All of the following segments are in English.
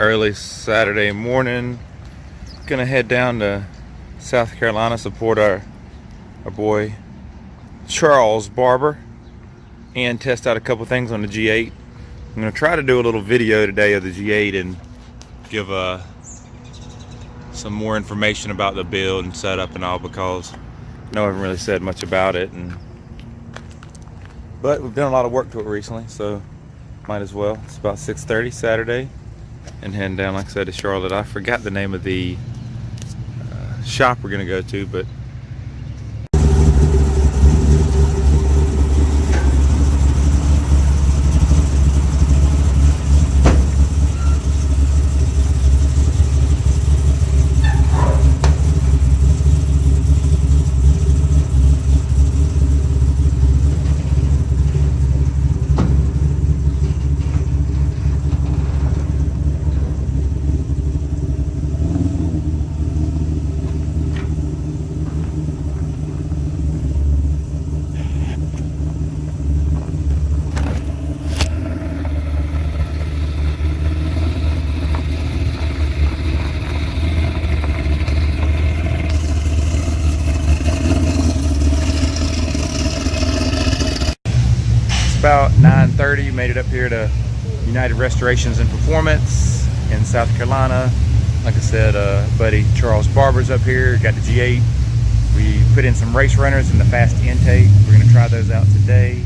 Early Saturday morning, gonna head down to South Carolina, support our boy Charles Barber, and test out a couple things on the G8. I'm gonna try to do a little video today of the G8 and give some more information about the build and setup and all, because I know I haven't really said much about it, but we've done a lot of work to it recently, so might as well. It's about 6:30 Saturday, and heading down, like I said, to Charlotte. I forgot the name of the shop we're gonna go to, but about 9:30, made it up here to United Restorations and Performance in South Carolina. Like I said, buddy Charles Barber's up here, got the G8. We put in some race runners in the F.A.S.T intake. We're gonna try those out today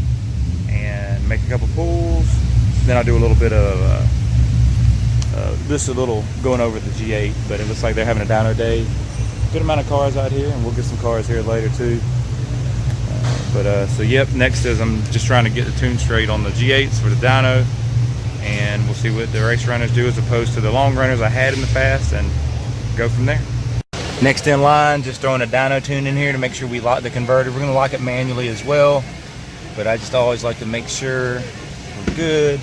and make a couple pulls. Then I'll do a little bit of just a little going over the G8, but it looks like they're having a dyno day. Good amount of cars out here, and we'll get some cars here later too. So yep, next is I'm just trying to get the tune straight on the G8s for the dyno, and we'll see what the race runners do as opposed to the long runners I had in the F.A.S.T, and go from there. Next in line, just throwing a dyno tune in here to make sure we lock the converter. We're going to lock it manually as well, but I just always like to make sure we're good.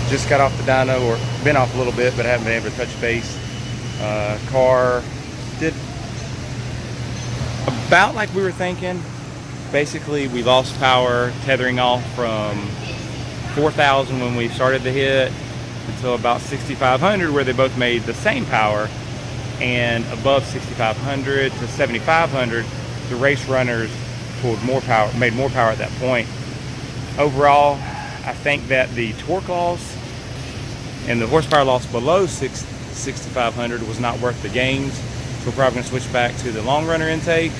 Just got off the dyno, or been off a little bit, but I haven't been able to touch base. Car did about like we were thinking. Basically, we lost power tethering off from 4,000 when we started the hit until about 6,500, where they both made the same power, and above 6,500 to 7,500, the race runners pulled more power, made more power at that point. Overall, I think that the torque loss and the horsepower loss below 6,500 was not worth the gains. So we're probably going to switch back to the long runner intake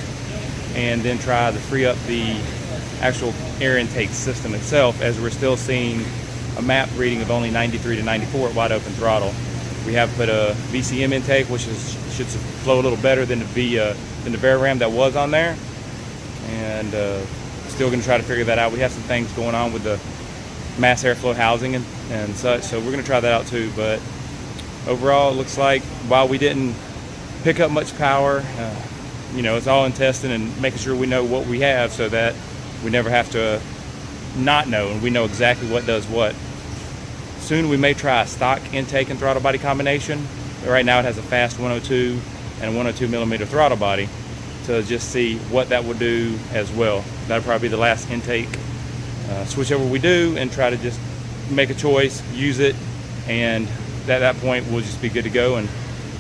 and then try to free up the actual air intake system itself, as we're still seeing a map reading of only 93 to 94 at wide open throttle. We have put a VCM intake, which should flow a little better than the Variram that was on there, and still going to try to figure that out. We have some things going on with the mass airflow housing and such, so we're going to try that out too. But overall, it looks like while we didn't pick up much power, you know, it's all in testing and making sure we know what we have, so that we never have to not know, and we know exactly what does what. Soon we may try a stock intake and throttle body combination. Right now it has a F.A.S.T 102 and a 102 millimeter throttle body, to just see what that will do as well. That'll probably be the last intake switchover we do, and try to just make a choice, use it, and at that point we'll just be good to go and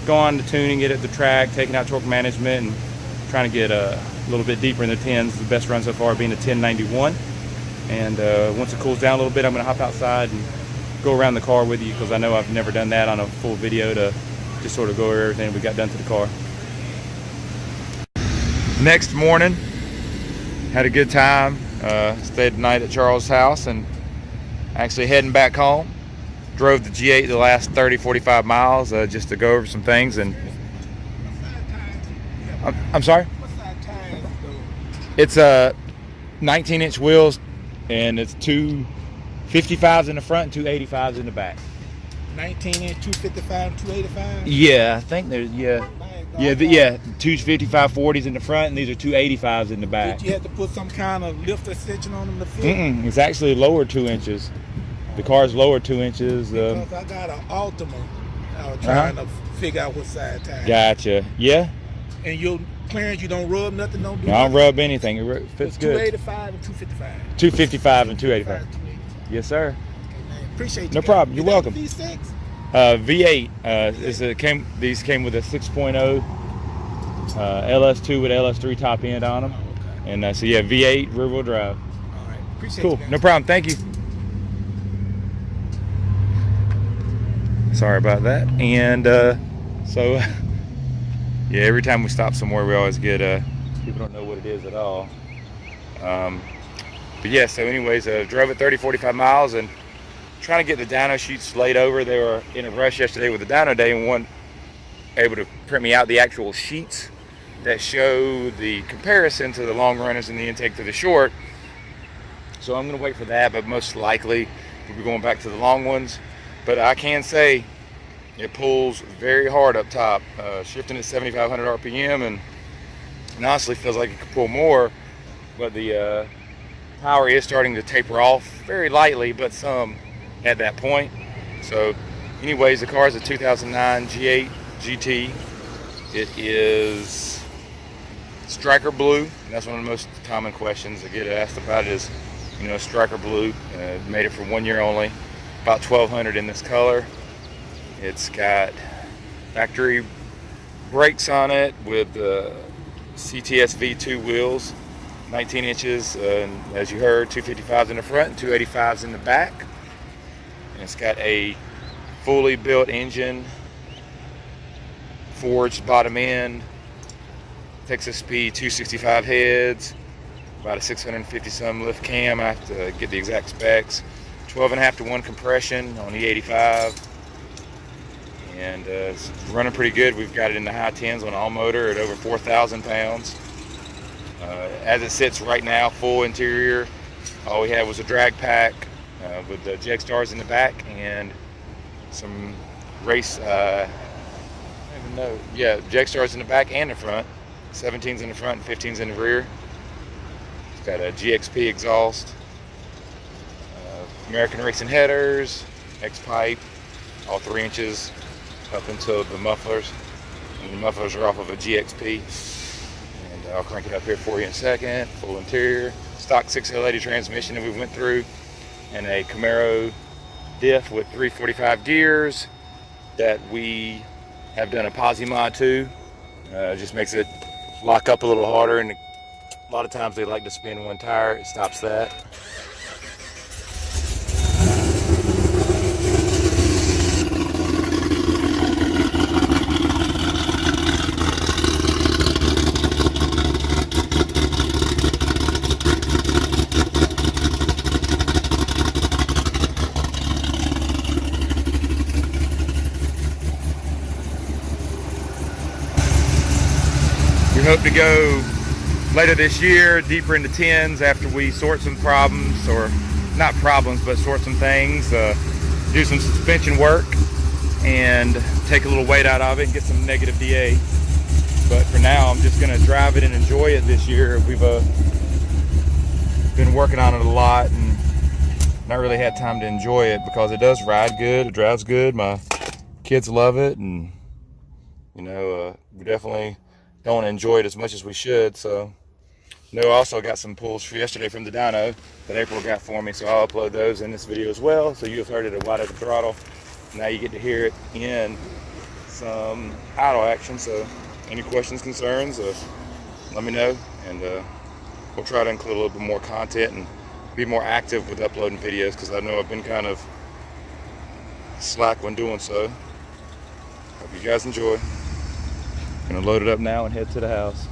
go on to tuning it at the track, taking out torque management, and trying to get a little bit deeper in the 10s. The best run so far being a 1091. And once it cools down a little bit, I'm going to hop outside and go around the car with you, because I know I've never done that on a full video, to just sort of go over everything we got done to the car. Next morning, had a good time. Stayed the night at Charles' house and actually heading back home. Drove the G8 the last 30-45 miles just to go over some things. And I'm sorry? It's 19-inch wheels, and it's two 55s in the front and two 85s in the back. 19-inch, 255, 285? Yeah, I think there's, yeah, two 55-40s in the front, and these are two 85s in the back. Did you have to put some kind of lift extension on them to fit? It's actually lower 2 inches. The car's lower 2 inches. Because I got an Ultima. I was trying to figure out what side tire. Gotcha. Yeah. And your clearance, you don't rub nothing, don't do I don't rub anything. It fits good. 285 and 255. 255 and 285. Yes, sir. Okay, appreciate you. No problem. You're welcome. V6? V8. These came with a 6.0 LS2 with LS3 top end on them. Oh, okay. And so yeah, V8 rear wheel drive. All right. Appreciate Cool. you. No problem. Thank you. Sorry about that. And so yeah, every time we stop somewhere, we always get people don't know what it is at all. But yeah, so anyways, drove it 30-45 miles and trying to get the dyno sheets laid over. They were in a rush yesterday with the dyno day, and one able to print me out the actual sheets that show the comparison to the long runners and the intake to the short. So I'm going to wait for that, but most likely we'll be going back to the long ones. But I can say it pulls very hard up top, shifting at 7,500 RPM, and honestly feels like it could pull more, but the power is starting to taper off very lightly, but some at that point. So anyways, the car is a 2009 G8 GT. It is striker blue, and that's one of the most common questions I get asked about it is, you know, striker blue. Made it for 1 year only, about 1,200 in this color. It's got factory brakes on it with CTS V2 wheels, 19 inches, and as you heard, 255s in the front and 285s in the back. And it's got a fully built engine, forged bottom end, Texas speed 265 heads, about a 650 some lift cam. I have to get the exact specs. 12.5 to 1 compression on the 85. And it's running pretty good. We've got it in the high 10s on all motor at over 4,000 pounds. As it sits right now, full interior. All we had was a drag pack with the jag stars in the back and some race, I don't even know. Yeah, jag stars in the back and the front. 17s in the front and 15s in the rear. It's got a GXP exhaust, American Racing headers, X-pipe, all 3 inches up until the mufflers. And the mufflers are off of a GXP. And I'll crank it up here for you in a second. Full interior, stock 6L80 transmission that we went through, and a Camaro diff with 345 gears that we have done a posi mod to. Just makes it lock up a little harder, and a lot of times they like to spin one tire. It stops that. We hope to go later this year, deeper into 10s after we sort some problems, or not problems, but sort some things, do some suspension work and take a little weight out of it and get some negative DA. But for now, I'm just gonna drive it and enjoy it this year. We've been working on it a lot and not really had time to enjoy it because it does ride good, it drives good. My kids love it, and you know, we definitely don't enjoy it as much as we should. So I also got some pulls for yesterday from the dyno that April got for me, so I'll upload those in this video as well, so you've heard it at wide open throttle. Now you get to hear it in some idle action. So any questions, concerns, let me know, and we'll try to include a little bit more content and be more active with uploading videos, because I know I've been kind of slack when doing so. Hope you guys enjoy. Gonna load it up now and head to the house.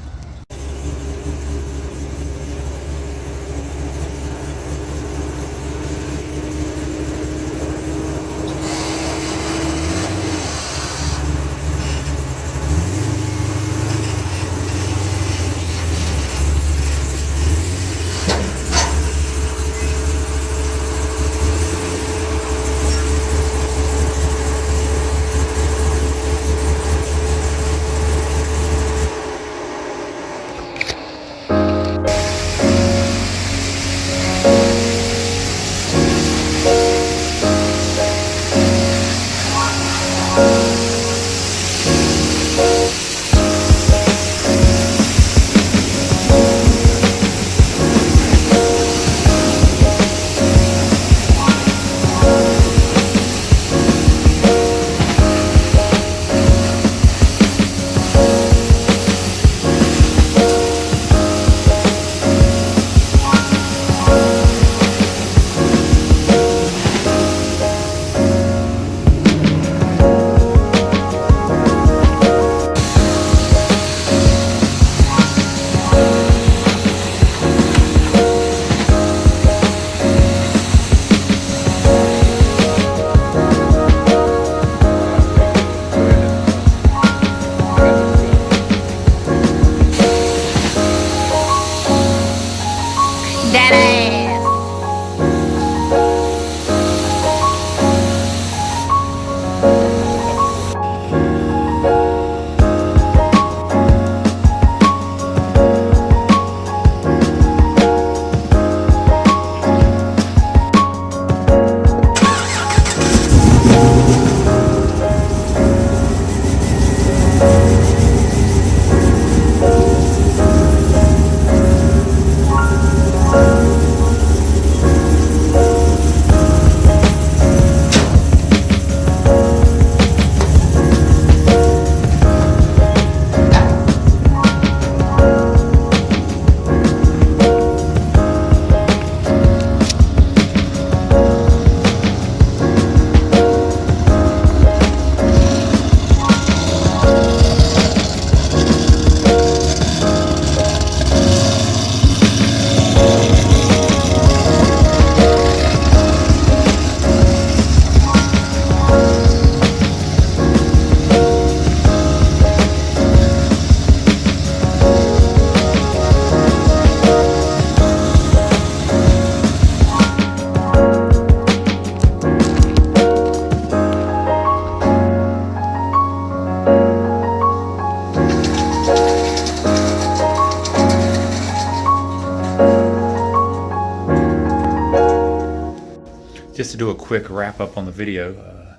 Just to do a quick wrap up on the video,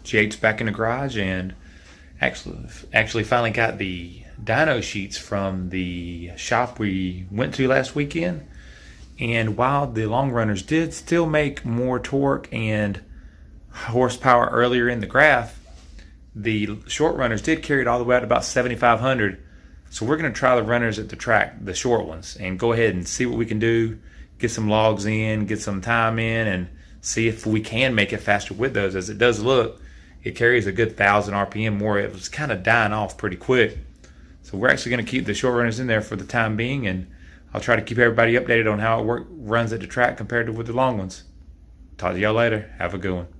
Jade's back in the garage, and actually finally got the dyno sheets from the shop we went to last weekend. And while the long runners did still make more torque and horsepower earlier in the graph, the short runners did carry it all the way out to about 7,500. So we're going to try the runners at the track, the short ones, and go ahead and see what we can do, get some logs in, get some time in, and see if we can make it faster with those. As it does look, it carries a good 1,000 RPM more. It was kind of dying off pretty quick. So we're actually going to keep the short runners in there for the time being, and I'll try to keep everybody updated on how it runs at the track compared to with the long ones. Talk to y'all later. Have a good one.